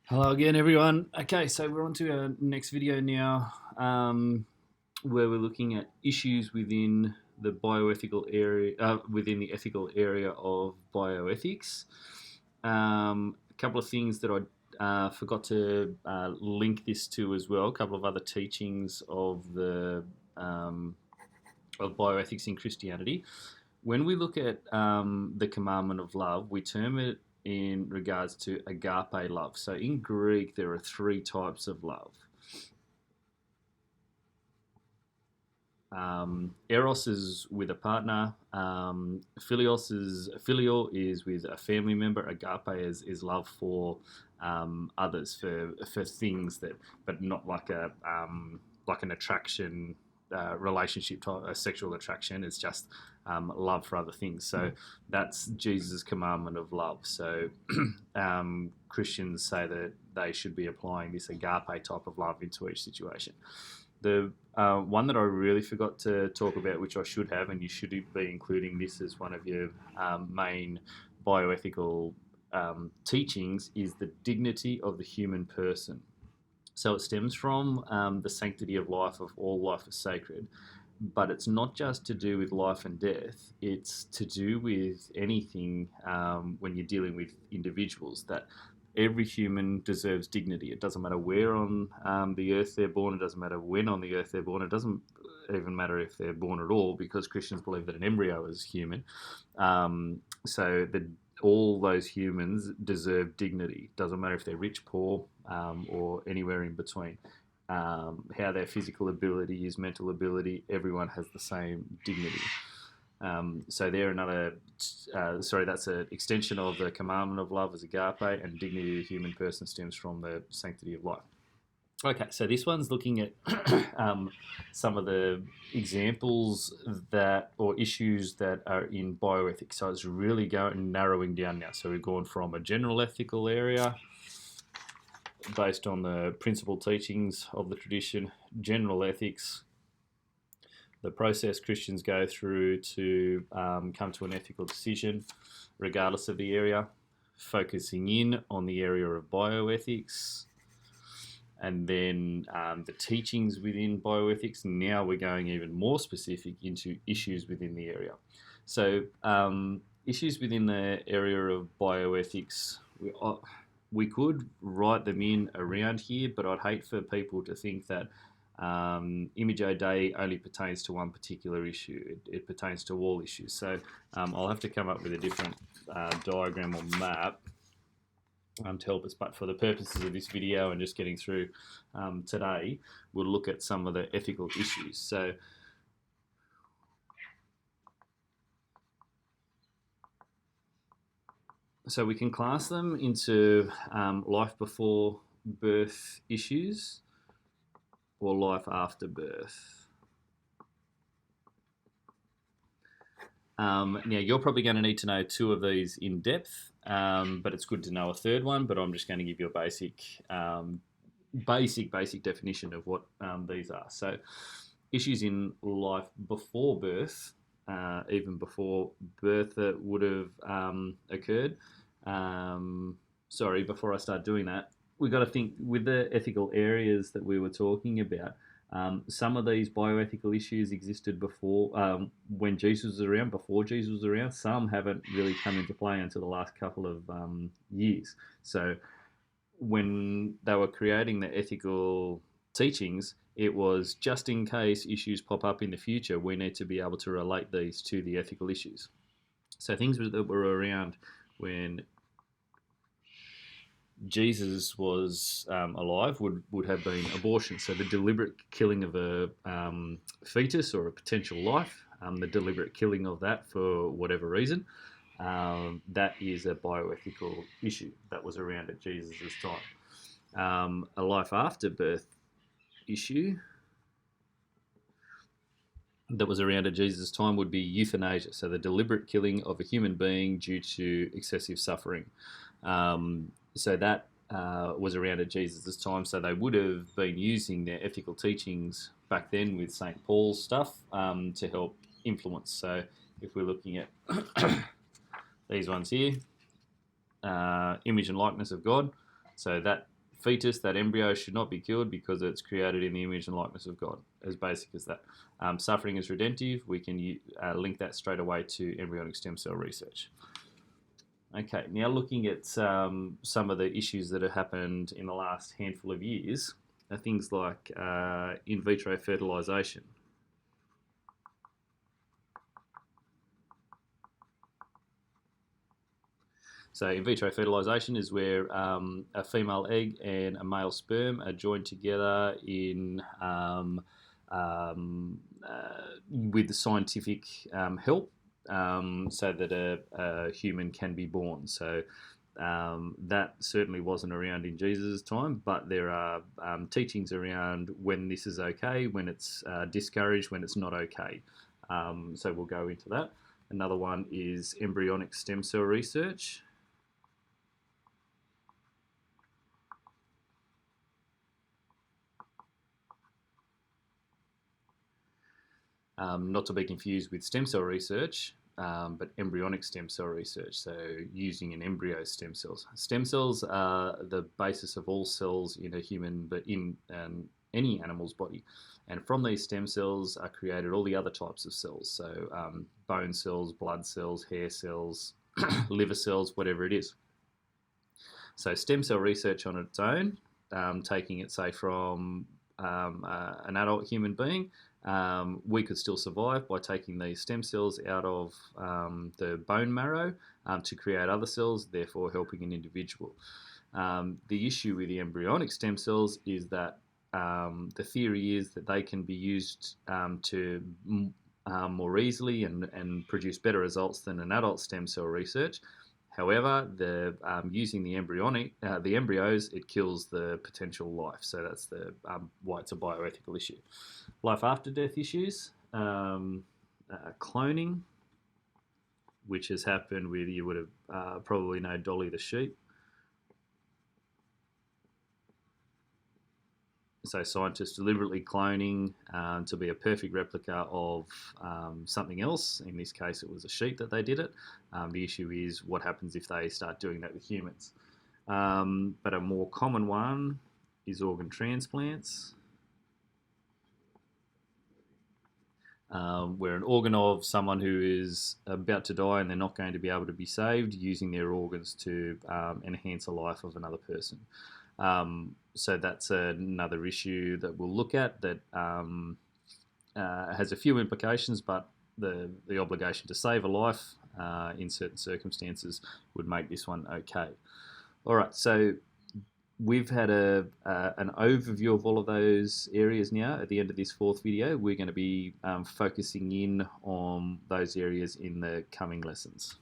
Hello again, everyone. Okay, so we're on to our next video now, where we're looking at issues within the bioethical area, within the ethical area of bioethics. A couple of things that I forgot to link this to as well. A couple of other teachings um, of bioethics in Christianity. When we look at the commandment of love, we term it in regards to agape love. So in Greek, there are three types of love. Eros is with a partner. Filial is with a family member. Agape is love for others, for things that, but not like like an attraction relationship type, a sexual attraction. It's just love for other things. So that's Jesus' commandment of love. So Christians say that they should be applying this agape type of love into each situation. The one that I really forgot to talk about, which I should have, and you should be including this as one of your main bioethical teachings, is the dignity of the human person. So it stems from the sanctity of life, of all life is sacred. But it's not just to do with life and death, it's to do with anything when you're dealing with individuals, that every human deserves dignity. It doesn't matter where on the earth they're born, it doesn't matter when on the earth they're born, it doesn't even matter if they're born at all, because Christians believe that an embryo is human. So that all those humans deserve dignity. Doesn't matter if they're rich, poor, or anywhere in between. How their physical ability is, mental ability, everyone has the same dignity. So there another, that's an extension of the commandment of love as agape, and dignity of the human person stems from the sanctity of life. Okay, so this one's looking at some of the examples that, or issues that are in bioethics. So it's really narrowing down now. So we've gone from a general ethical area based on the principal teachings of the tradition, general ethics, the process Christians go through to come to an ethical decision, regardless of the area, focusing in on the area of bioethics, and then the teachings within bioethics. Now we're going even more specific into issues within the area. So issues within the area of bioethics, we could write them in around here, but I'd hate for people to think that Imago Dei only pertains to one particular issue. It pertains to all issues. So I'll have to come up with a different diagram or map to help us. But for the purposes of this video and just getting through today, we'll look at some of the ethical issues. So we can class them into life before birth issues or life after birth. Now, you're probably going to need to know two of these in depth, but it's good to know a third one. But I'm just going to give you a basic definition of what these are. So issues in life before birth, even before birth that would have occurred. Before I start doing that, we've got to think with the ethical areas that we were talking about. Some of these bioethical issues existed before, when Jesus was around, before Jesus was around. Some haven't really come into play until the last couple of years. So when they were creating the ethical teachings, it was just in case issues pop up in the future, we need to be able to relate these to the ethical issues. So things that were around when Jesus was alive would have been abortion. So the deliberate killing of a fetus or a potential life, the deliberate killing of that for whatever reason, that is a bioethical issue that was around at Jesus' time. A life after birth issue that was around at Jesus' time would be euthanasia, so the deliberate killing of a human being due to excessive suffering. So that was around at Jesus' time, so they would have been using their ethical teachings back then with St. Paul's stuff to help influence. So if we're looking at these ones here, image and likeness of God, so that fetus, that embryo, should not be killed because it's created in the image and likeness of God. As basic as that. Suffering is redemptive. We can link that straight away to embryonic stem cell research. Okay, now looking at some of the issues that have happened in the last handful of years are things like in vitro fertilisation. So in vitro fertilisation is where a female egg and a male sperm are joined together in with the scientific help, so that a human can be born. So that certainly wasn't around in Jesus' time, but there are teachings around when this is okay, when it's discouraged, when it's not okay. So we'll go into that. Another one is embryonic stem cell research. Not to be confused with stem cell research, but embryonic stem cell research, so using an embryo stem cells. Stem cells are the basis of all cells in a human, but in any animal's body. And from these stem cells are created all the other types of cells, so bone cells, blood cells, hair cells, liver cells, whatever it is. So stem cell research on its own, taking it, say, from an adult human being, we could still survive by taking these stem cells out of the bone marrow to create other cells, therefore helping an individual. The issue with the embryonic stem cells is that the theory is that they can be used to more easily and produce better results than an adult stem cell research. However, using the embryos, it kills the potential life. So that's why it's a bioethical issue. Life after death issues, cloning, which has happened with, you would have probably know Dolly the sheep. So scientists deliberately cloning to be a perfect replica of something else. In this case, it was a sheep that they did it. The issue is what happens if they start doing that with humans. But a more common one is organ transplants, where an organ of someone who is about to die and they're not going to be able to be saved, using their organs to enhance the life of another person. So that's another issue that we'll look at that has a few implications, but the obligation to save a life in certain circumstances would make this one okay. All right, so we've had an overview of all of those areas now. At the end of this fourth video, we're going to be focusing in on those areas in the coming lessons.